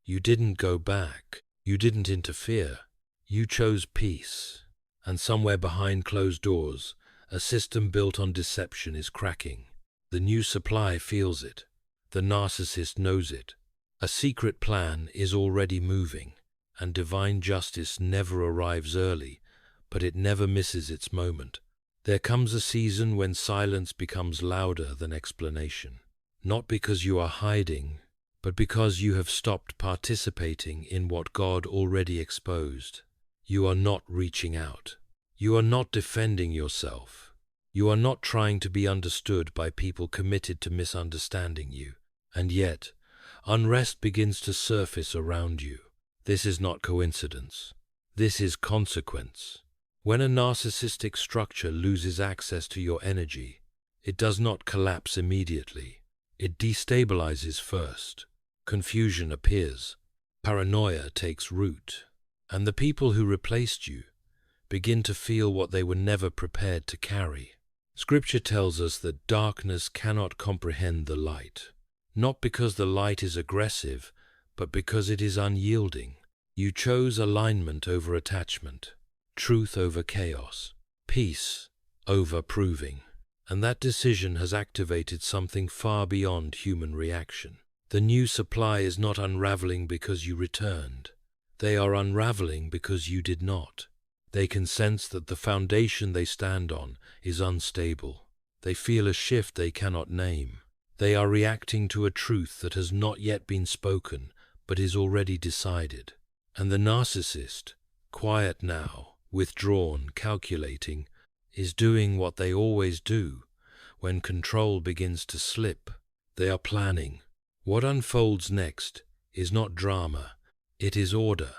You didn't go back. You didn't interfere. You chose peace. And somewhere behind closed doors, a system built on deception is cracking. The new supply feels it. The narcissist knows it. A secret plan is already moving, and divine justice never arrives early, but it never misses its moment. There comes a season when silence becomes louder than explanation. Not because you are hiding, but because you have stopped participating in what God already exposed. You are not reaching out. You are not defending yourself. You are not trying to be understood by people committed to misunderstanding you. And yet, unrest begins to surface around you. This is not coincidence. This is consequence. When a narcissistic structure loses access to your energy, it does not collapse immediately. It destabilizes first. Confusion appears. Paranoia takes root. And the people who replaced you begin to feel what they were never prepared to carry. Scripture tells us that darkness cannot comprehend the light, not because the light is aggressive, but because it is unyielding. You chose alignment over attachment, truth over chaos, peace over proving, and that decision has activated something far beyond human reaction. The new supply is not unraveling because you returned. They are unraveling because you did not. They can sense that the foundation they stand on is unstable. They feel a shift they cannot name. They are reacting to a truth that has not yet been spoken, but is already decided. And the narcissist, quiet now, withdrawn, calculating, is doing what they always do. When control begins to slip, they are planning. What unfolds next is not drama, it is order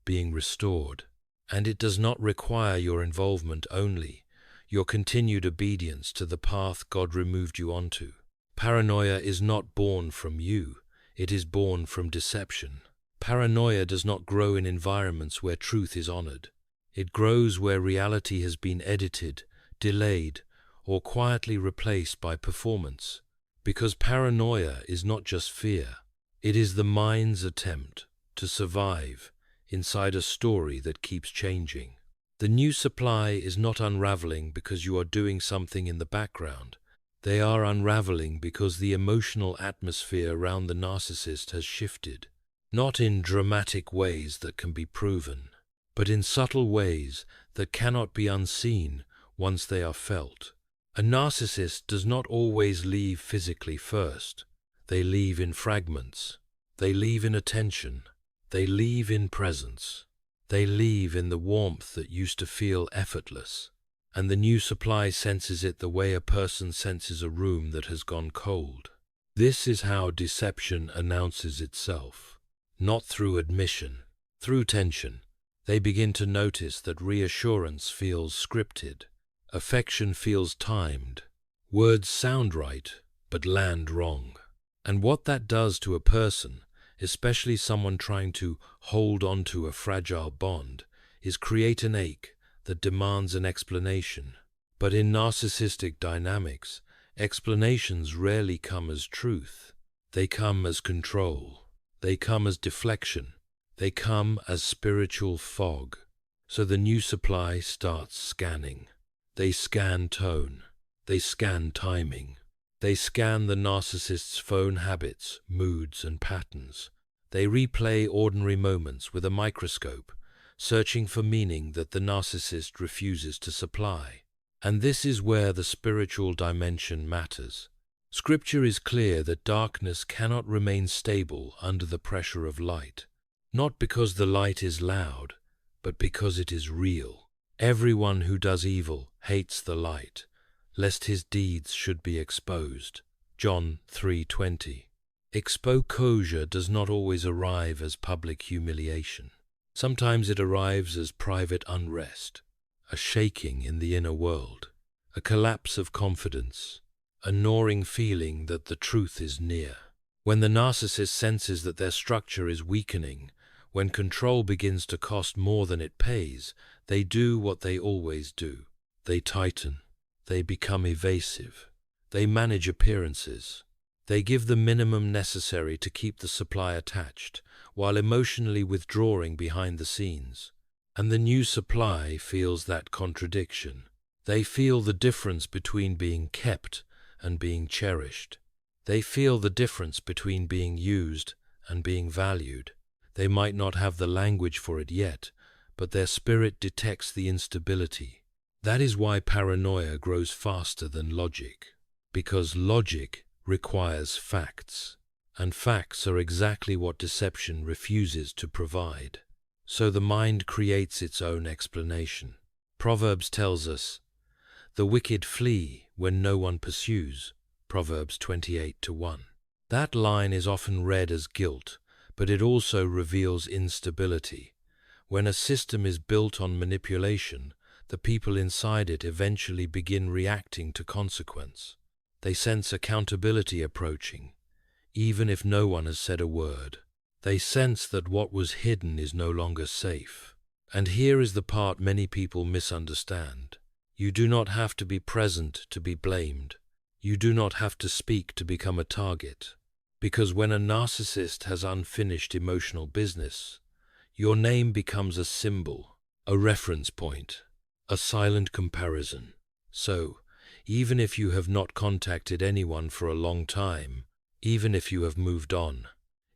being restored. And it does not require your involvement only, your continued obedience to the path God removed you onto. Paranoia is not born from you, it is born from deception. Paranoia does not grow in environments where truth is honored. It grows where reality has been edited, delayed, or quietly replaced by performance. Because paranoia is not just fear, it is the mind's attempt to survive inside a story that keeps changing. The new supply is not unraveling because you are doing something in the background. They are unraveling because the emotional atmosphere around the narcissist has shifted, not in dramatic ways that can be proven, but in subtle ways that cannot be unseen once they are felt. A narcissist does not always leave physically first. They leave in fragments. They leave in attention. They leave in presence. They leave in the warmth that used to feel effortless. And the new supply senses it the way a person senses a room that has gone cold. This is how deception announces itself. Not through admission, through tension. They begin to notice that reassurance feels scripted. Affection feels timed. Words sound right, but land wrong. And what that does to a person, especially someone trying to hold on to a fragile bond, is create an ache that demands an explanation. But in narcissistic dynamics, explanations rarely come as truth. They come as control. They come as deflection. They come as spiritual fog. So the new supply starts scanning. They scan tone. They scan timing. They scan the narcissist's phone habits, moods, and patterns. They replay ordinary moments with a microscope, searching for meaning that the narcissist refuses to supply. And this is where the spiritual dimension matters. Scripture is clear that darkness cannot remain stable under the pressure of light, not because the light is loud, but because it is real. Everyone who does evil hates the light, lest his deeds should be exposed. John 3:20. Exposure does not always arrive as public humiliation. Sometimes it arrives as private unrest, a shaking in the inner world, a collapse of confidence, a gnawing feeling that the truth is near. When the narcissist senses that their structure is weakening, when control begins to cost more than it pays, they do what they always do. They tighten. They become evasive. They manage appearances. They give the minimum necessary to keep the supply attached, while emotionally withdrawing behind the scenes. And the new supply feels that contradiction. They feel the difference between being kept and being cherished. They feel the difference between being used and being valued. They might not have the language for it yet, but their spirit detects the instability. That is why paranoia grows faster than logic, because logic requires facts, and facts are exactly what deception refuses to provide. So the mind creates its own explanation. Proverbs tells us, "The wicked flee when no one pursues," Proverbs 28:1. That line is often read as guilt, but it also reveals instability. When a system is built on manipulation, the people inside it eventually begin reacting to consequence. They sense accountability approaching, even if no one has said a word. They sense that what was hidden is no longer safe. And here is the part many people misunderstand. You do not have to be present to be blamed. You do not have to speak to become a target. Because when a narcissist has unfinished emotional business, your name becomes a symbol, a reference point, a silent comparison. So, even if you have not contacted anyone for a long time, even if you have moved on,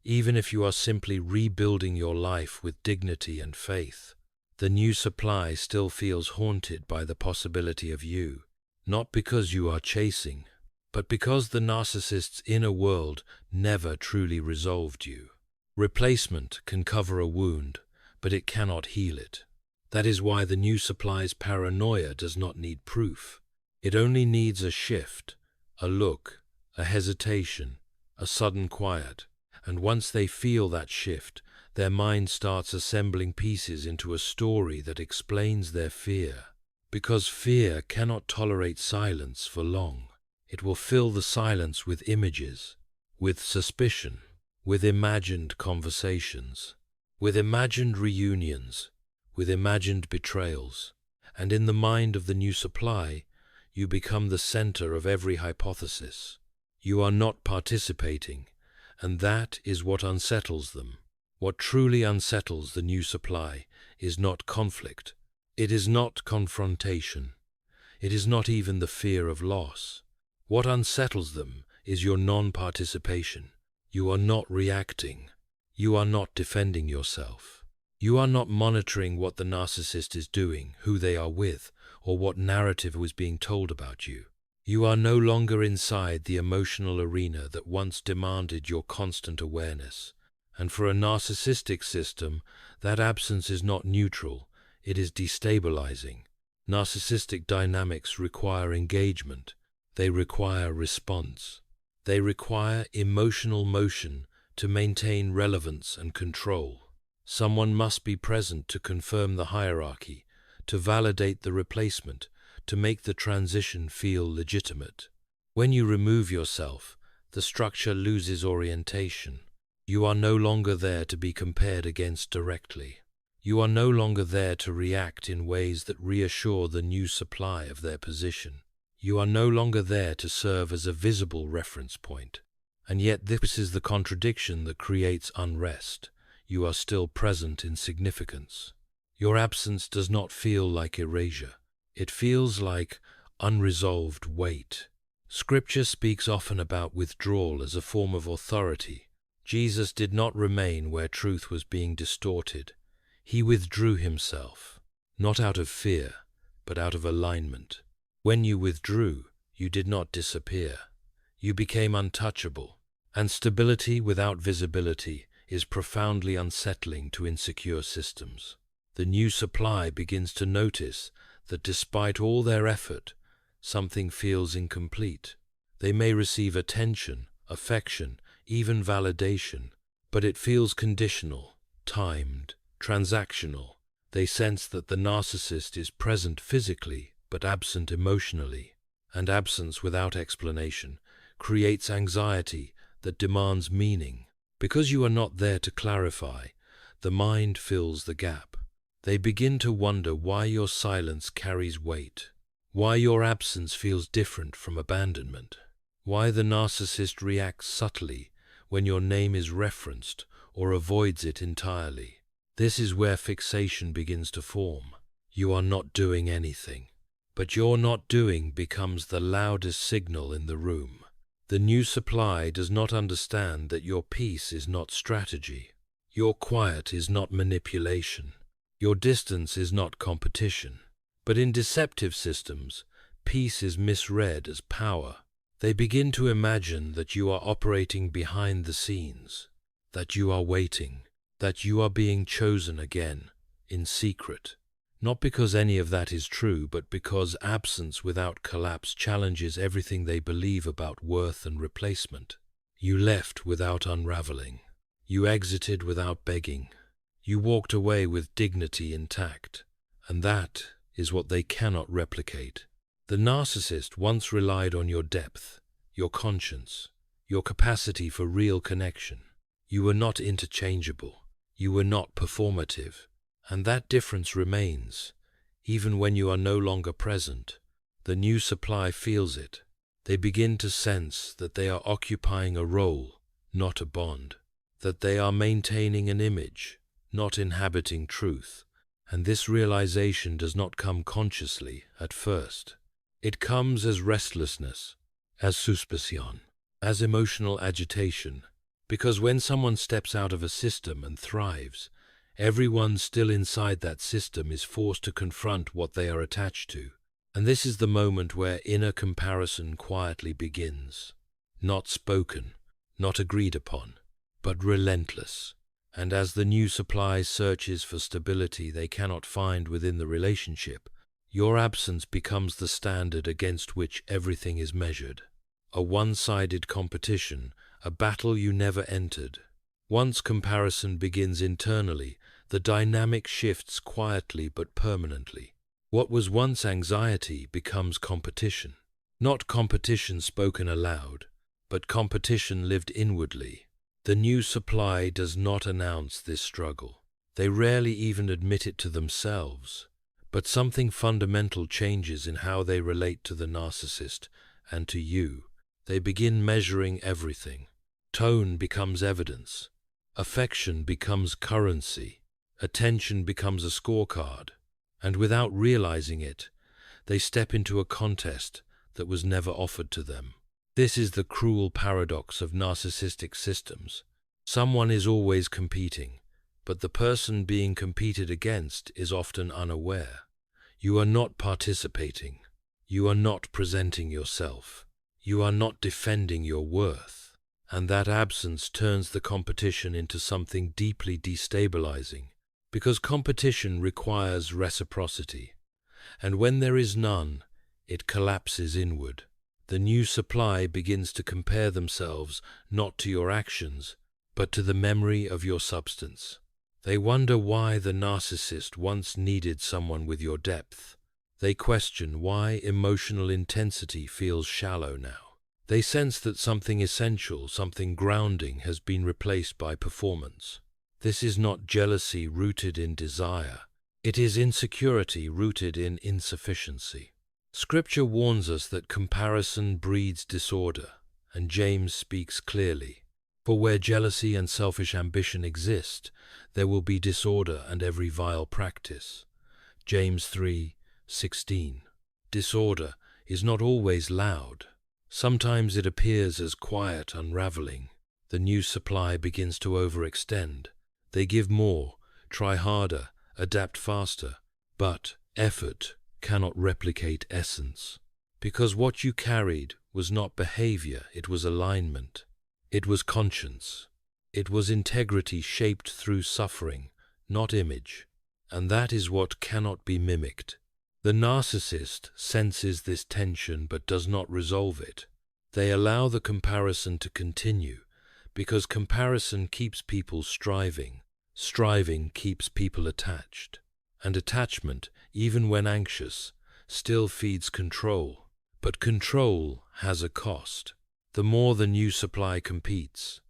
even if you are simply rebuilding your life with dignity and faith, the new supply still feels haunted by the possibility of you, not because you are chasing, but because the narcissist's inner world never truly resolved you. Replacement can cover a wound, but it cannot heal it. That is why the new supply's paranoia does not need proof. It only needs a shift, a look, a hesitation, a sudden quiet. And once they feel that shift, their mind starts assembling pieces into a story that explains their fear. Because fear cannot tolerate silence for long. It will fill the silence with images, with suspicion, with imagined conversations, with imagined reunions, with imagined betrayals. And in the mind of the new supply, you become the center of every hypothesis. You are not participating, and that is what unsettles them. What truly unsettles the new supply is not conflict. It is not confrontation. It is not even the fear of loss. What unsettles them is your non-participation. You are not reacting. You are not defending yourself. You are not monitoring what the narcissist is doing, who they are with, or what narrative was being told about you. You are no longer inside the emotional arena that once demanded your constant awareness. And for a narcissistic system, that absence is not neutral, it is destabilizing. Narcissistic dynamics require engagement. They require response. They require emotional motion to maintain relevance and control. Someone must be present to confirm the hierarchy, to validate the replacement, to make the transition feel legitimate. When you remove yourself, the structure loses orientation. You are no longer there to be compared against directly. You are no longer there to react in ways that reassure the new supply of their position. You are no longer there to serve as a visible reference point. And yet this is the contradiction that creates unrest. You are still present in significance. Your absence does not feel like erasure. It feels like unresolved weight. Scripture speaks often about withdrawal as a form of authority. Jesus did not remain where truth was being distorted. He withdrew himself, not out of fear, but out of alignment. When you withdrew, you did not disappear. You became untouchable. And stability without visibility is profoundly unsettling to insecure systems. The new supply begins to notice that despite all their effort, something feels incomplete. They may receive attention, affection, even validation, but it feels conditional, timed, transactional. They sense that the narcissist is present physically but absent emotionally, and absence without explanation creates anxiety that demands meaning. Because you are not there to clarify, the mind fills the gap. They begin to wonder why your silence carries weight, why your absence feels different from abandonment, why the narcissist reacts subtly when your name is referenced or avoids it entirely. This is where fixation begins to form. You are not doing anything, but your not doing becomes the loudest signal in the room. The new supply does not understand that your peace is not strategy. Your quiet is not manipulation. Your distance is not competition. But in deceptive systems, peace is misread as power. They begin to imagine that you are operating behind the scenes, that you are waiting, that you are being chosen again, in secret. Not because any of that is true, but because absence without collapse challenges everything they believe about worth and replacement. You left without unraveling. You exited without begging. You walked away with dignity intact. And that is what they cannot replicate. The narcissist once relied on your depth, your conscience, your capacity for real connection. You were not interchangeable. You were not performative. And that difference remains, even when you are no longer present. The new supply feels it. They begin to sense that they are occupying a role, not a bond, that they are maintaining an image, not inhabiting truth. And this realization does not come consciously at first. It comes as restlessness, as suspicion, as emotional agitation, because when someone steps out of a system and thrives, everyone still inside that system is forced to confront what they are attached to. And this is the moment where inner comparison quietly begins. Not spoken, not agreed upon, but relentless. And as the new supply searches for stability they cannot find within the relationship, your absence becomes the standard against which everything is measured. A one-sided competition, a battle you never entered. Once comparison begins internally, the dynamic shifts quietly but permanently. What was once anxiety becomes competition. Not competition spoken aloud, but competition lived inwardly. The new supply does not announce this struggle. They rarely even admit it to themselves. But something fundamental changes in how they relate to the narcissist and to you. They begin measuring everything. Tone becomes evidence. Affection becomes currency. Attention becomes a scorecard. And without realizing it, they step into a contest that was never offered to them. This is the cruel paradox of narcissistic systems. Someone is always competing, but the person being competed against is often unaware. You are not participating. You are not presenting yourself. You are not defending your worth. And that absence turns the competition into something deeply destabilizing, because competition requires reciprocity. And when there is none, it collapses inward. The new supply begins to compare themselves not to your actions, but to the memory of your substance. They wonder why the narcissist once needed someone with your depth. They question why emotional intensity feels shallow now. They sense that something essential, something grounding, has been replaced by performance. This is not jealousy rooted in desire. It is insecurity rooted in insufficiency. Scripture warns us that comparison breeds disorder, and James speaks clearly. For where jealousy and selfish ambition exist, there will be disorder and every vile practice. James 3:16. Disorder is not always loud. Sometimes it appears as quiet unraveling. The new supply begins to overextend. They give more, try harder, adapt faster, but effort cannot replicate essence. Because what you carried was not behavior, it was alignment. It was conscience. It was integrity shaped through suffering, not image. And that is what cannot be mimicked. The narcissist senses this tension but does not resolve it. They allow the comparison to continue, because comparison keeps people striving. Striving keeps people attached. And attachment, even when anxious, still feeds control. But control has a cost. The more the new supply competes,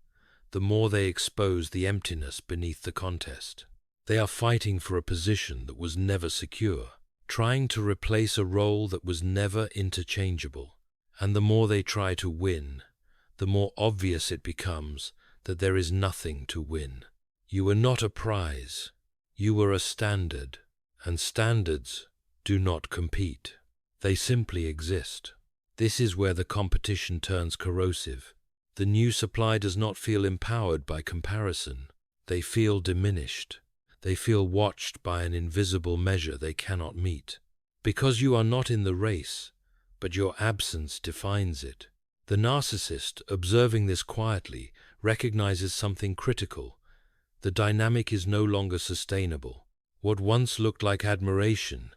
the more they expose the emptiness beneath the contest. They are fighting for a position that was never secure, trying to replace a role that was never interchangeable. And the more they try to win, the more obvious it becomes that there is nothing to win. You were not a prize. You were a standard, and standards do not compete. They simply exist. This is where the competition turns corrosive. The new supply does not feel empowered by comparison. They feel diminished. They feel watched by an invisible measure they cannot meet. Because you are not in the race, but your absence defines it. The narcissist, observing this quietly, recognizes something critical. The dynamic is no longer sustainable. What once looked like admiration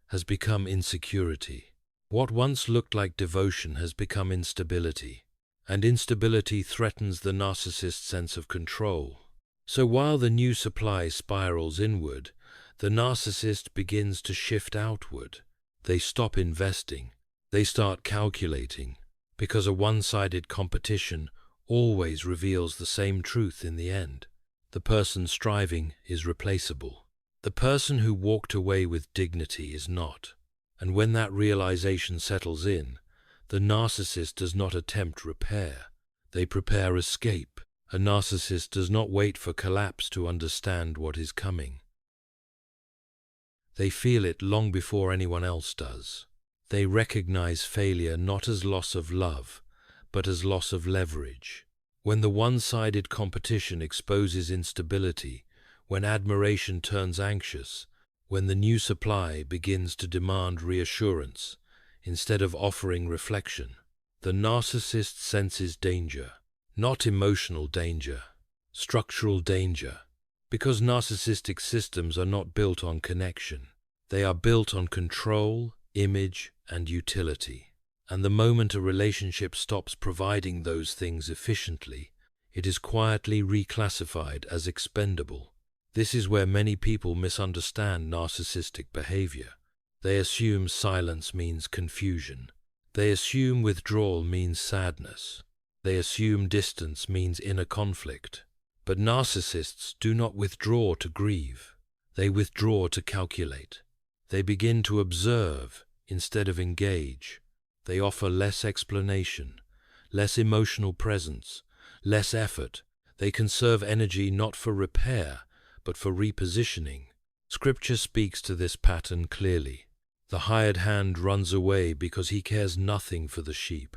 has become insecurity. What once looked like devotion has become instability. And instability threatens the narcissist's sense of control. So while the new supply spirals inward, the narcissist begins to shift outward. They stop investing. They start calculating, because a one-sided competition always reveals the same truth in the end. The person striving is replaceable. The person who walked away with dignity is not. And when that realization settles in, the narcissist does not attempt repair. They prepare escape. A narcissist does not wait for collapse to understand what is coming. They feel it long before anyone else does. They recognize failure not as loss of love, but as loss of leverage. When the one-sided competition exposes instability, when admiration turns anxious, when the new supply begins to demand reassurance instead of offering reflection, the narcissist senses danger. Not emotional danger, structural danger, because narcissistic systems are not built on connection. They are built on control, image, and utility. And the moment a relationship stops providing those things efficiently, it is quietly reclassified as expendable. This is where many people misunderstand narcissistic behavior. They assume silence means confusion. They assume withdrawal means sadness. They assume distance means inner conflict. But narcissists do not withdraw to grieve. They withdraw to calculate. They begin to observe instead of engage. They offer less explanation, less emotional presence, less effort. They conserve energy not for repair, but for repositioning. Scripture speaks to this pattern clearly. The hired hand runs away because he cares nothing for the sheep.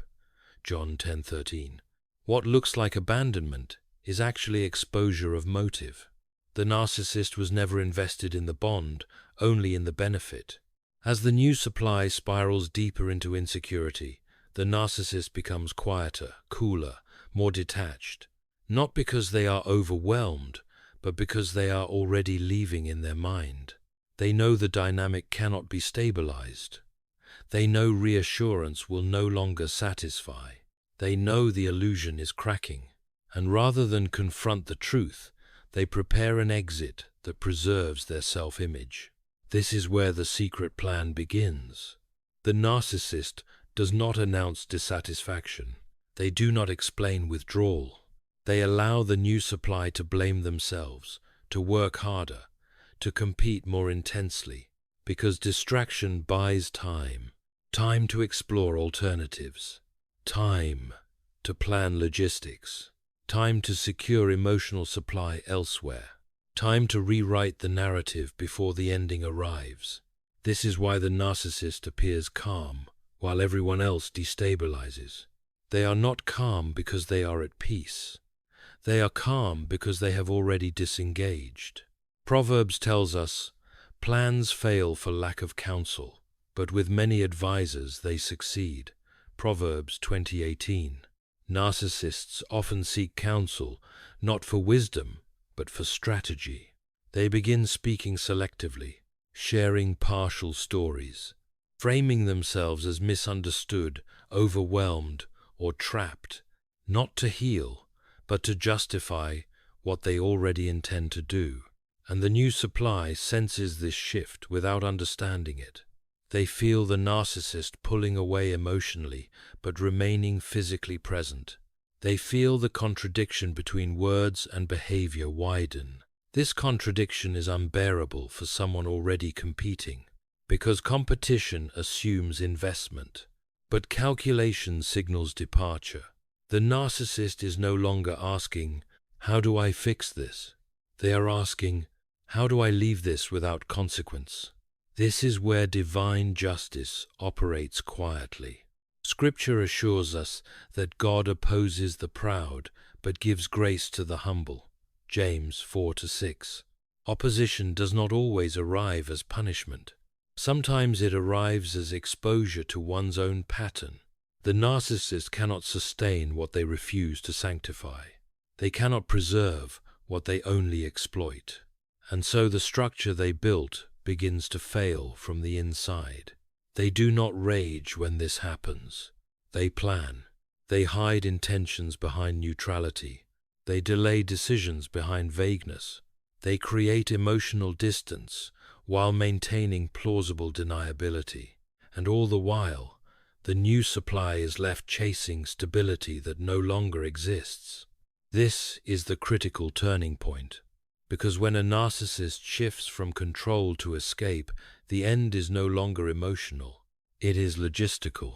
John 10:13. What looks like abandonment is actually exposure of motive. The narcissist was never invested in the bond, only in the benefit. As the new supply spirals deeper into insecurity, the narcissist becomes quieter, cooler, more detached. Not because they are overwhelmed, but because they are already leaving in their mind. They know the dynamic cannot be stabilized. They know reassurance will no longer satisfy. They know the illusion is cracking, and rather than confront the truth, they prepare an exit that preserves their self-image. This is where the secret plan begins. The narcissist does not announce dissatisfaction. They do not explain withdrawal. They allow the new supply to blame themselves, to work harder, to compete more intensely, because distraction buys time. Time to explore alternatives. Time to plan logistics. Time to secure emotional supply elsewhere. Time to rewrite the narrative before the ending arrives. This is why the narcissist appears calm, while everyone else destabilizes. They are not calm because they are at peace. They are calm because they have already disengaged. Proverbs tells us, plans fail for lack of counsel, but with many advisors they succeed. Proverbs 20:18. Narcissists often seek counsel, not for wisdom, but for strategy. They begin speaking selectively, sharing partial stories, framing themselves as misunderstood, overwhelmed, or trapped, not to heal, but to justify what they already intend to do. And the new supply senses this shift without understanding it. They feel the narcissist pulling away emotionally, but remaining physically present. They feel the contradiction between words and behavior widen. This contradiction is unbearable for someone already competing, because competition assumes investment, but calculation signals departure. The narcissist is no longer asking, "How do I fix this?" They are asking, how do I leave this without consequence? This is where divine justice operates quietly. Scripture assures us that God opposes the proud, but gives grace to the humble. James 4-6. Opposition does not always arrive as punishment. Sometimes it arrives as exposure to one's own pattern. The narcissist cannot sustain what they refuse to sanctify. They cannot preserve what they only exploit. And so the structure they built begins to fail from the inside. They do not rage when this happens. They plan. They hide intentions behind neutrality. They delay decisions behind vagueness. They create emotional distance while maintaining plausible deniability. And all the while, the new supply is left chasing stability that no longer exists. This is the critical turning point, because when a narcissist shifts from control to escape, the end is no longer emotional, it is logistical.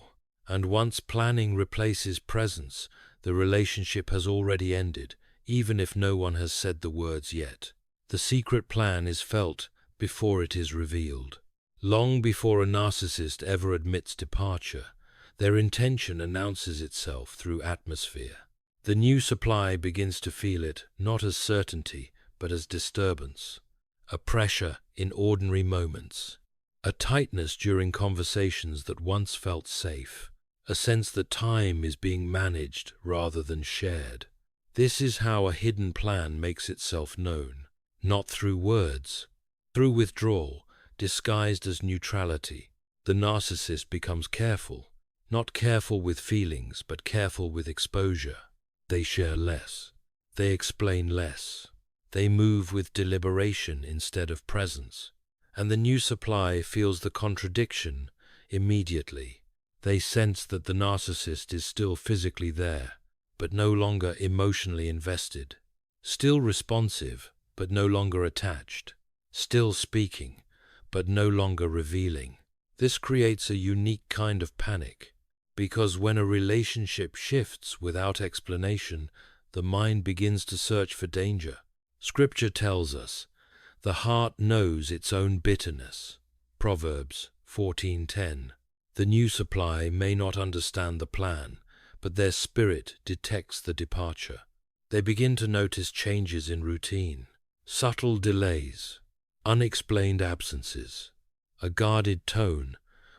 And once planning replaces presence, the relationship has already ended, even if no one has said the words yet. The secret plan is felt before it is revealed. Long before a narcissist ever admits departure, their intention announces itself through atmosphere. The new supply begins to feel it not as certainty, but as disturbance, a pressure in ordinary moments, a tightness during conversations that once felt safe, a sense that time is being managed rather than shared. This is how a hidden plan makes itself known, not through words, through withdrawal, disguised as neutrality. The narcissist becomes careful, not careful with feelings, but careful with exposure. They share less. They explain less. They move with deliberation instead of presence. And the new supply feels the contradiction immediately. They sense that the narcissist is still physically there, but no longer emotionally invested. Still responsive, but no longer attached. Still speaking, but no longer revealing. This creates a unique kind of panic, because when a relationship shifts without explanation, the mind begins to search for danger. Scripture tells us, the heart knows its own bitterness. Proverbs 14:10. The new supply may not understand the plan, but their spirit detects the departure. They begin to notice changes in routine, subtle delays, unexplained absences, a guarded tone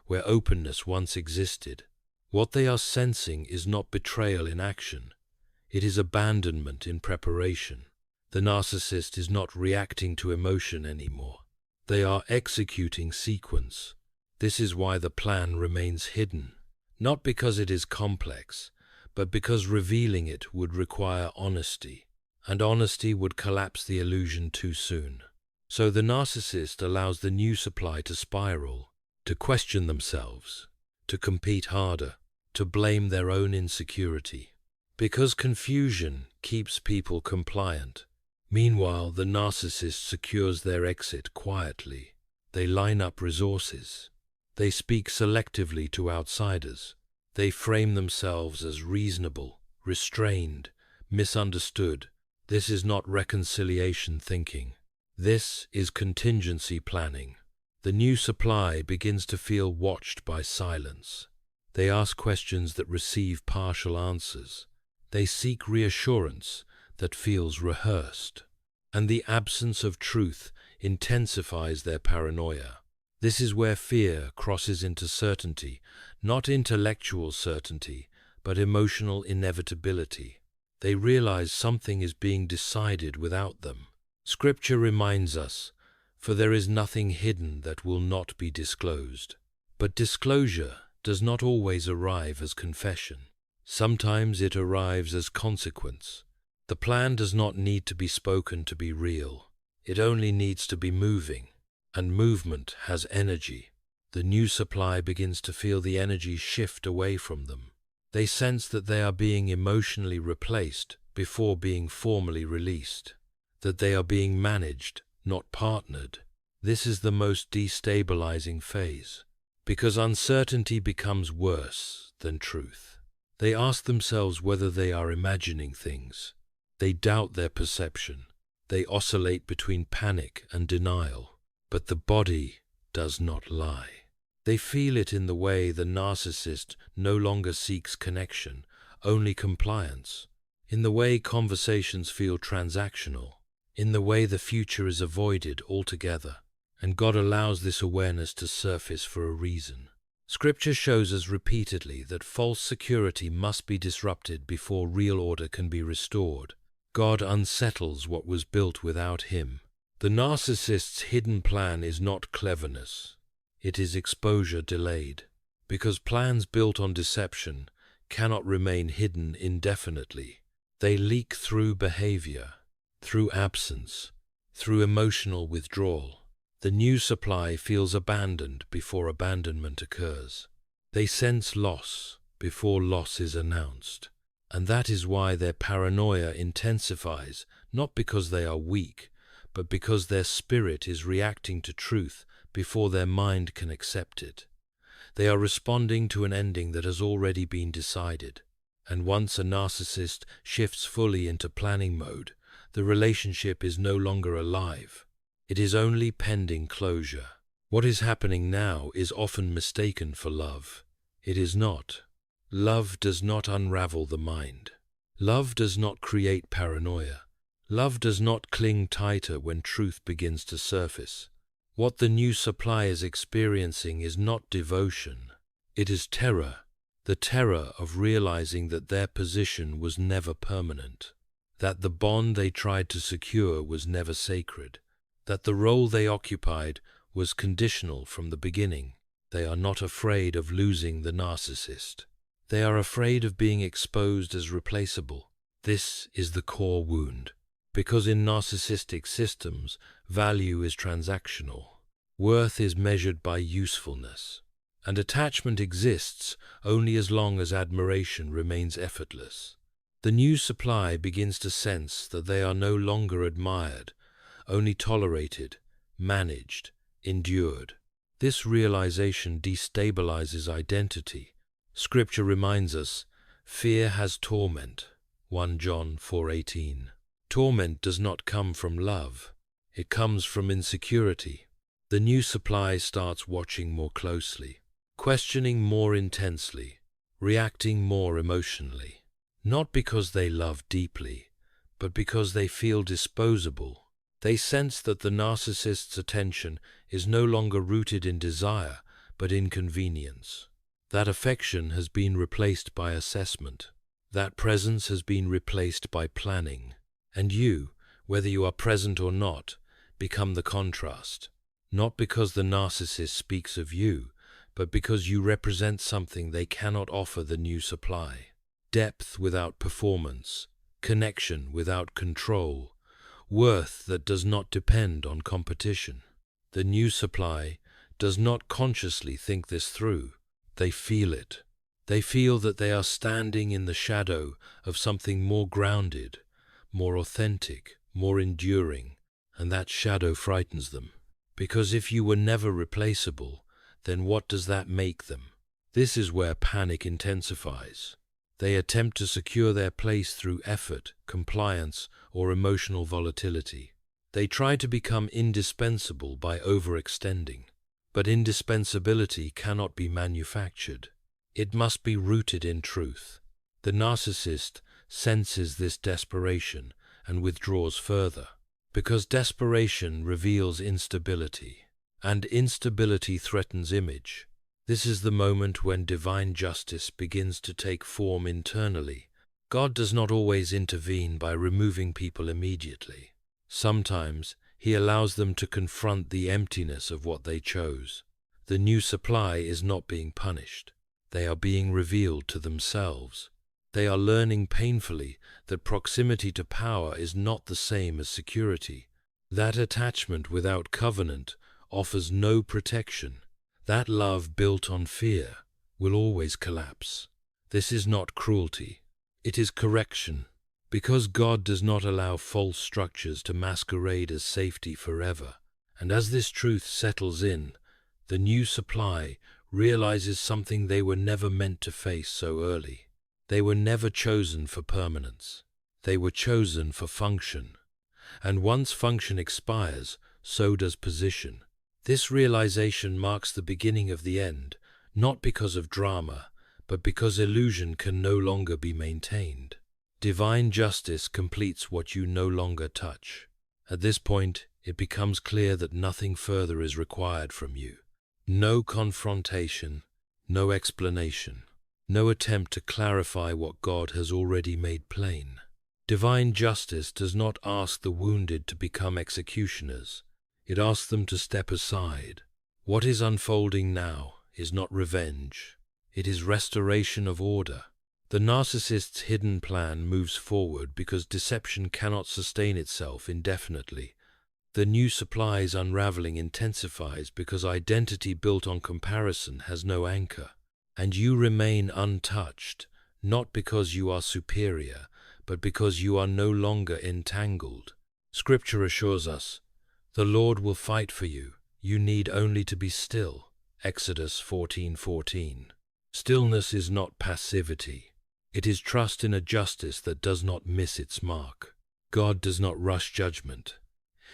where openness once existed. What they are sensing is not betrayal in action, it is abandonment in preparation. The narcissist is not reacting to emotion anymore. They are executing sequence. This is why the plan remains hidden, not because it is complex, but because revealing it would require honesty, and honesty would collapse the illusion too soon. So the narcissist allows the new supply to spiral, to question themselves, to compete harder, to blame their own insecurity. Because confusion keeps people compliant. Meanwhile, the narcissist secures their exit quietly. They line up resources. They speak selectively to outsiders. They frame themselves as reasonable, restrained, misunderstood. This is not reconciliation thinking. This is contingency planning. The new supply begins to feel watched by silence. They ask questions that receive partial answers. They seek reassurance that feels rehearsed. And the absence of truth intensifies their paranoia. This is where fear crosses into certainty, not intellectual certainty, but emotional inevitability. They realize something is being decided without them. Scripture reminds us, for there is nothing hidden that will not be disclosed. But disclosure does not always arrive as confession. Sometimes it arrives as consequence. The plan does not need to be spoken to be real. It only needs to be moving, and movement has energy. The new supply begins to feel the energy shift away from them. They sense that they are being emotionally replaced before being formally released, that they are being managed, not partnered. This is the most destabilizing phase, because uncertainty becomes worse than truth. They ask themselves whether they are imagining things. They doubt their perception. They oscillate between panic and denial, but the body does not lie. They feel it in the way the narcissist no longer seeks connection, only compliance, in the way conversations feel transactional, in the way the future is avoided altogether. And God allows this awareness to surface for a reason. Scripture shows us repeatedly that false security must be disrupted before real order can be restored. God unsettles what was built without Him. The narcissist's hidden plan is not cleverness. It is exposure delayed. Because plans built on deception cannot remain hidden indefinitely. They leak through behavior, through absence, through emotional withdrawal. The new supply feels abandoned before abandonment occurs. They sense loss before loss is announced. And that is why their paranoia intensifies, not because they are weak, but because their spirit is reacting to truth before their mind can accept it. They are responding to an ending that has already been decided. And once a narcissist shifts fully into planning mode, the relationship is no longer alive. It is only pending closure. What is happening now is often mistaken for love. It is not. Love does not unravel the mind. Love does not create paranoia. Love does not cling tighter when truth begins to surface. What the new supply is experiencing is not devotion. It is terror. The terror of realizing that their position was never permanent. That the bond they tried to secure was never sacred. That the role they occupied was conditional from the beginning. They are not afraid of losing the narcissist. They are afraid of being exposed as replaceable. This is the core wound. Because in narcissistic systems, value is transactional. Worth is measured by usefulness. And attachment exists only as long as admiration remains effortless. The new supply begins to sense that they are no longer admired, only tolerated, managed, endured. This realization destabilizes identity. Scripture reminds us, fear has torment. 1 John 4:18. Torment does not come from love. It comes from insecurity. The new supply starts watching more closely, questioning more intensely, reacting more emotionally. Not because they love deeply, but because they feel disposable. They sense that the narcissist's attention is no longer rooted in desire, but in convenience. That affection has been replaced by assessment. That presence has been replaced by planning. And you, whether you are present or not, become the contrast. Not because the narcissist speaks of you, but because you represent something they cannot offer the new supply. Depth without performance, connection without control, worth that does not depend on competition. The new supply does not consciously think this through. They feel it. They feel that they are standing in the shadow of something more grounded, more authentic, more enduring, and that shadow frightens them. Because if you were never replaceable, then what does that make them? This is where panic intensifies. They attempt to secure their place through effort, compliance, or emotional volatility. They try to become indispensable by overextending. But indispensability cannot be manufactured. It must be rooted in truth. The narcissist senses this desperation and withdraws further, because desperation reveals instability, and instability threatens image. This is the moment when divine justice begins to take form internally. God does not always intervene by removing people immediately. Sometimes He allows them to confront the emptiness of what they chose. The new supply is not being punished. They are being revealed to themselves. They are learning painfully that proximity to power is not the same as security. That attachment without covenant offers no protection. That love built on fear will always collapse. This is not cruelty. It is correction. Because God does not allow false structures to masquerade as safety forever. And as this truth settles in, the new supply realizes something they were never meant to face so early. They were never chosen for permanence. They were chosen for function. and once function expires, so does position. This realization marks the beginning of the end, not because of drama, but because illusion can no longer be maintained. Divine justice completes what you no longer touch. At this point, it becomes clear that nothing further is required from you. No confrontation, no explanation, no attempt to clarify what God has already made plain. Divine justice does not ask the wounded to become executioners. It asks them to step aside. What is unfolding now is not revenge. It is restoration of order. The narcissist's hidden plan moves forward because deception cannot sustain itself indefinitely. The new supply's unraveling intensifies because identity built on comparison has no anchor. And you remain untouched, not because you are superior, but because you are no longer entangled. Scripture assures us, "The Lord will fight for you. You need only to be still." Exodus 14:14. Stillness is not passivity. It is trust in a justice that does not miss its mark. God does not rush judgment.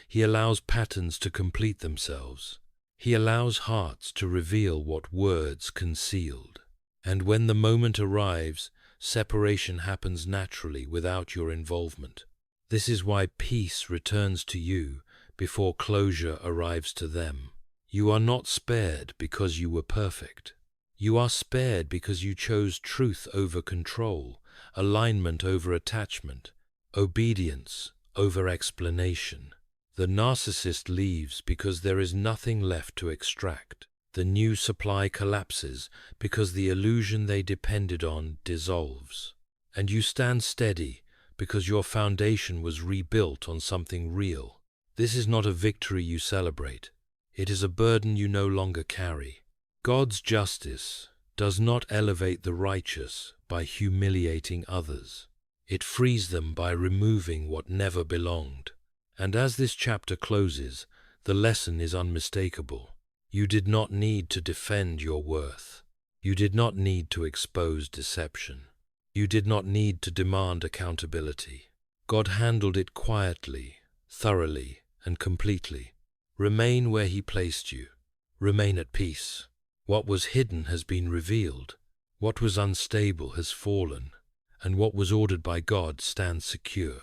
He allows patterns to complete themselves. He allows hearts to reveal what words concealed. And when the moment arrives, separation happens naturally without your involvement. This is why peace returns to you before closure arrives to them. You are not spared because you were perfect. You are spared because you chose truth over control, alignment over attachment, obedience over explanation. The narcissist leaves because there is nothing left to extract. The new supply collapses because the illusion they depended on dissolves. And you stand steady because your foundation was rebuilt on something real. This is not a victory you celebrate. It is a burden you no longer carry. God's justice does not elevate the righteous by humiliating others. It frees them by removing what never belonged. And as this chapter closes, the lesson is unmistakable. You did not need to defend your worth. You did not need to expose deception. You did not need to demand accountability. God handled it quietly, thoroughly, and completely. Remain where He placed you. Remain at peace. What was hidden has been revealed. What was unstable has fallen. And what was ordered by God stands secure.